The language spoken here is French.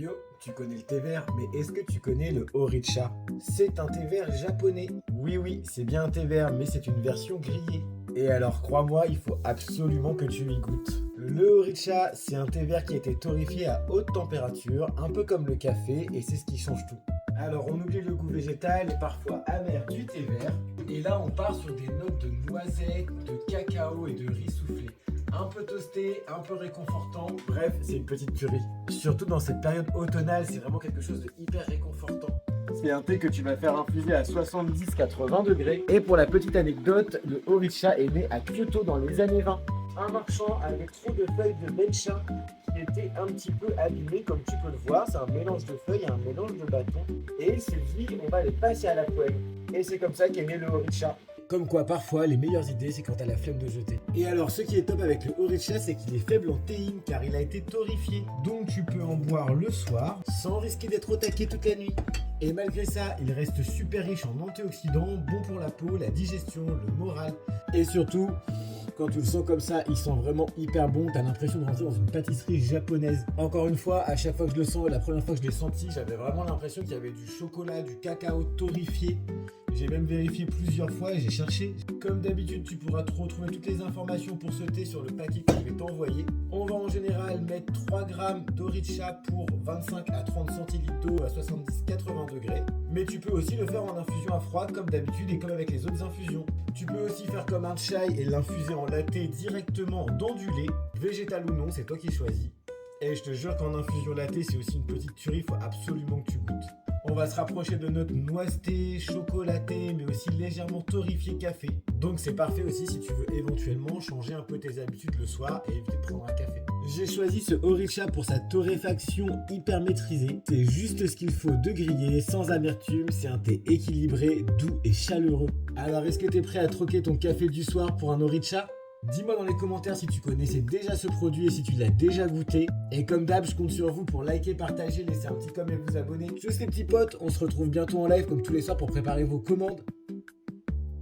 Yo, tu connais le thé vert, mais est-ce que tu connais le Oricha? C'est un thé vert japonais. Oui, c'est bien un thé vert, mais c'est une version grillée. Et alors, crois-moi, il faut absolument que tu y goûtes. Le Oricha, c'est un thé vert qui a été torréfié à haute température, un peu comme le café, et c'est ce qui change tout. Alors, on oublie le goût végétal et parfois amer du thé vert. Et là, on part sur des notes de noisettes, de cacao et de riz soufflé. Un peu toasté, un peu réconfortant. Bref, c'est une petite tuerie. Surtout dans cette période automnale, c'est vraiment quelque chose de hyper réconfortant. C'est un thé que tu vas faire infuser à 70-80 degrés. Et pour la petite anecdote, le Oricha est né à Kyoto dans les années 20. Un marchand avait trop de feuilles de bencha qui étaient un petit peu abîmées, comme tu peux le voir. C'est un mélange de feuilles et un mélange de bâtons. Et il s'est dit, on va les passer à la poêle. Et c'est comme ça qu'est né le Oricha. Comme quoi, parfois, les meilleures idées, c'est quand t'as la flemme de jeter. Et alors, ce qui est top avec le Oricha, c'est qu'il est faible en théine, car il a été torréfié. Donc, tu peux en boire le soir, sans risquer d'être au taquet toute la nuit. Et malgré ça, il reste super riche en antioxydants, bon pour la peau, la digestion, le moral. Et surtout, quand tu le sens comme ça, il sent vraiment hyper bon. T'as l'impression de rentrer dans une pâtisserie japonaise. Encore une fois, à chaque fois que je le sens, la première fois que je l'ai senti, j'avais vraiment l'impression qu'il y avait du chocolat, du cacao torréfié. J'ai même vérifié plusieurs fois et j'ai cherché. Comme d'habitude, tu pourras retrouver toutes les informations pour ce thé sur le paquet que je vais t'envoyer. On va en général mettre 3 grammes d'Oricha pour 25 à 30 centilitres d'eau à 70-80 degrés. Mais tu peux aussi le faire en infusion à froid comme d'habitude et comme avec les autres infusions. Tu peux aussi faire comme un chai et l'infuser en latte directement dans du lait. Végétal ou non, c'est toi qui choisis. Et je te jure qu'en infusion latte, c'est aussi une petite tuerie, il faut absolument que tu goûtes. On va se rapprocher de notre noiseté, chocolaté, mais aussi légèrement torréfié café. Donc c'est parfait aussi si tu veux éventuellement changer un peu tes habitudes le soir et éviter de prendre un café. J'ai choisi ce Oricha pour sa torréfaction hyper maîtrisée. C'est juste ce qu'il faut de griller, sans amertume. C'est un thé équilibré, doux et chaleureux. Alors est-ce que tu es prêt à troquer ton café du soir pour un Oricha ? Dis-moi dans les commentaires si tu connaissais déjà ce produit et si tu l'as déjà goûté. Et comme d'hab, je compte sur vous pour liker, partager, laisser un petit comme et vous abonner. Juste les petits potes, on se retrouve bientôt en live comme tous les soirs pour préparer vos commandes.